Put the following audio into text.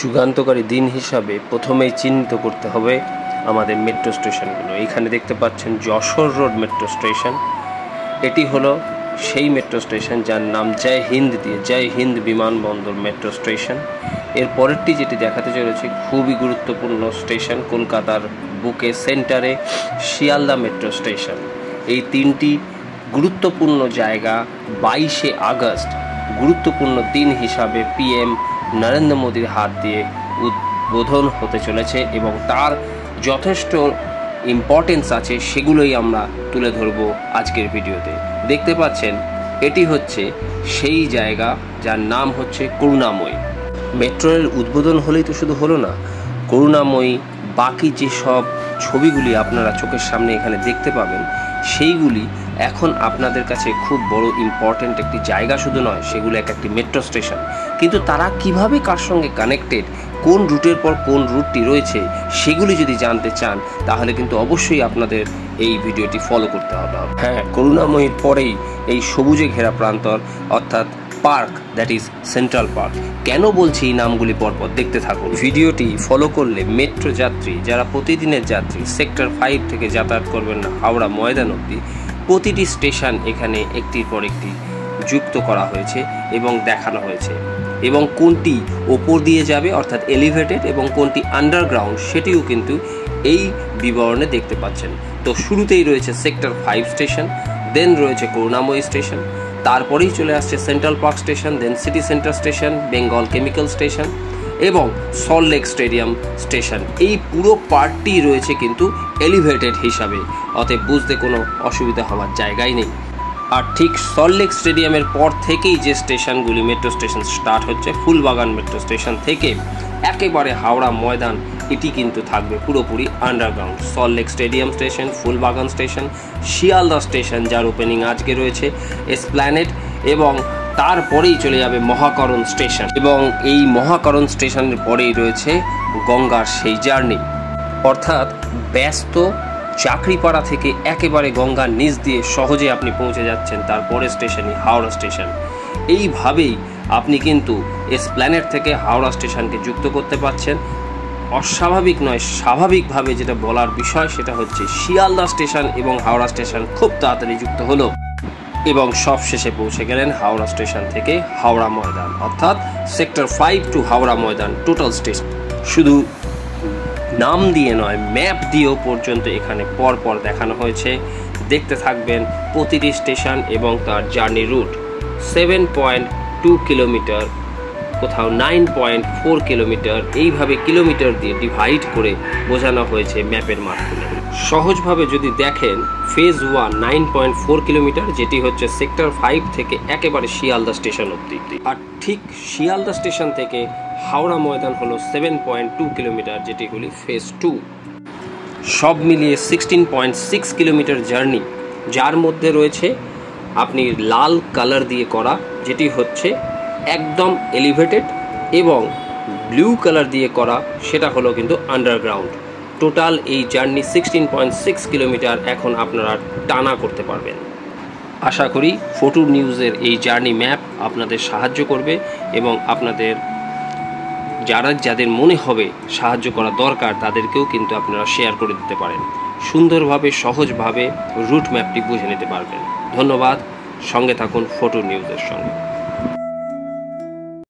যুগান্তকারী দিন হিসাবে প্রথমেই চিহ্নিত করতে হবে আমাদের মেট্রো স্টেশনগুলো। এখানে দেখতে পাচ্ছেন যশোর রোড মেট্রো স্টেশন। এটি হলো সেই মেট্রো স্টেশন যার নাম জয় হিন্দ দিয়ে জয় হিন্দ বিমানবন্দর মেট্রো স্টেশন। এর পরেরটি যেটি দেখাতে চলেছে খুবই গুরুত্বপূর্ণ স্টেশন, কলকাতার বুকে সেন্টারে শিয়ালদা মেট্রো স্টেশন। এই তিনটি গুরুত্বপূর্ণ জায়গা 22শে আগস্ট গুরুত্বপূর্ণ দিন হিসাবে পিএম নরেন্দ্র মোদীর হাত দিয়ে উদ্বোধন হতে চলেছে এবং তার যথেষ্ট ইম্পর্টেন্স আছে, সেগুলোই আমরা তুলে ধরব আজকের ভিডিওতে। দেখতে পাচ্ছেন এটি হচ্ছে সেই জায়গা যার নাম হচ্ছে করুণাময়ী। মেট্রো রেল উদ্বোধন হলেই তো শুধু হলো না, করুণাময়ী বাকি যেসব ছবিগুলি আপনারা চোখের সামনে এখানে দেখতে পাবেন সেইগুলি এখন আপনাদের কাছে খুব বড় ইম্পর্ট্যান্ট একটি জায়গা শুধু নয়, সেগুলো একটি মেট্রো স্টেশন। কিন্তু তারা কিভাবে কার সঙ্গে কানেক্টেড, কোন রুটের পর কোন রুটটি রয়েছে সেগুলি যদি জানতে চান তাহলে কিন্তু অবশ্যই আপনাদের এই ভিডিওটি ফলো করতে হবে। হ্যাঁ, করুণাময়ীর পরেই এই সবুজে ঘেরা প্রান্তর অর্থাৎ park, that is central park. কেন বলছি এই নামগুলি পরপর দেখতে থাকুন। ভিডিওটি ফলো করলে মেট্রো যাত্রী যারা প্রতিদিনের যাত্রী সেক্টর 5 থেকে যাতায়াত করবেন না হাওড়া ময়দান অবধি, প্রতিটি স্টেশন এখানে একটির পর একটি যুক্ত করা হয়েছে এবং দেখানো হয়েছে, এবং কোনটি ওপর দিয়ে যাবে অর্থাৎ এলিভেটেড এবং কোনটি আন্ডারগ্রাউন্ড সেটিও কিন্তু এই বিবরণে দেখতে পাচ্ছেন। তো শুরুতেই রয়েছে সেক্টর 5 স্টেশন, দেন রয়েছে করুণাময়ী স্টেশন, তারপরেই চলে আসছে central park station, then city centre station, Bengal chemical station এবং সল্টলেক স্টেডিয়াম স্টেশন। এই পুরো পার্টটি রয়েছে কিন্তু এলিভেটেড হিসাবে, অতএব বুঝতে কোনো অসুবিধা হওয়ার জায়গাই নেই। আর ঠিক সল্টলেক স্টেডিয়ামের পর থেকেই যে স্টেশনগুলি মেট্রো স্টেশন স্টার্ট হচ্ছে, ফুলবাগান মেট্রো স্টেশন থেকে একেবারে হাওড়া ময়দান, এটি কিন্তু থাকবে পুরোপুরি আন্ডারগ্রাউন্ড। সল্টলেক স্টেডিয়াম স্টেশন, ফুলবাগান স্টেশন, শিয়ালদা স্টেশন যার ওপেনিং আজকে রয়েছে, এসপ্ল্যানেড, এবং তারপরেই চলে যাবে মহাকরণ স্টেশন, এবং এই মহাকরণ স্টেশনের পরেই রয়েছে গঙ্গার সেই জার্নি। অর্থাৎ ব্যস্ত চাকরিপাড়া থেকে একেবারে গঙ্গার নিচ দিয়ে সহজে আপনি পৌঁছে যাচ্ছেন তারপরে স্টেশনই হাওড়া স্টেশন। এইভাবেই আপনি কিন্তু এসপ্ল্যানেড থেকে হাওড়া স্টেশনকে যুক্ত করতে পারছেন। অস্বাভাবিক নয়, স্বাভাবিকভাবে যেটা বলার বিষয় সেটা হচ্ছে শিয়ালদা স্টেশন এবং হাওড়া স্টেশন খুব তাড়াতাড়ি যুক্ত হলো এবং সব শেষে পৌঁছে গেলেন হাওড়া স্টেশন থেকে হাওড়া ময়দান, অর্থাৎ sector 5 two Howrah Maidan total station. শুধু নাম দিয়ে নয়, ম্যাপ দিয়েও পর্যন্ত এখানে পরপর দেখানো হয়েছে। দেখতে থাকবেন প্রতিটি স্টেশন এবং তার জার্নি রুট। 7.2 কিলোমিটার, কোথাও 9.4 কিলোমিটার, এইভাবে কিলোমিটার দিয়ে ডিভাইড করে বোঝানো হয়েছে ম্যাপের মাধ্যমে। সহজভাবে যদি দেখেন, ফেজ 1 9.4 কিলোমিটার, যেটি হচ্ছে সেক্টর 5 থেকে একেবারে শিয়ালদা স্টেশন অবধি, আর ঠিক শিয়ালদা স্টেশন থেকে হাওড়া ময়দান হলো 7.2 কিলোমিটার, যেটি হলো ফেজ 2। সব মিলিয়ে 16.6 কিলোমিটার জার্নি, যার মধ্যে রয়েছে আপনি লাল কালার দিয়ে করা যেটি হচ্ছে একদম এলিভেটেড, এবং ব্লু কালার দিয়ে করা সেটা হলো কিন্তু আন্ডারগ্রাউন্ড। টোটাল এই জার্নি 16.6 কিলোমিটার এখন আপনারা টানা করতে পারবেন। আশা করি ফটো নিউজের এই জার্নি ম্যাপ আপনাদের সাহায্য করবে এবং আপনাদের যাদের মনে হবে সাহায্য করা দরকার তাদেরকেও কিন্তু আপনারা শেয়ার করে দিতে পারেন। সুন্দরভাবে সহজভাবে রুট ম্যাপটি বুঝে নিতে পারবেন। ধন্যবাদ, সঙ্গে থাকুন ফটো নিউজের সঙ্গে।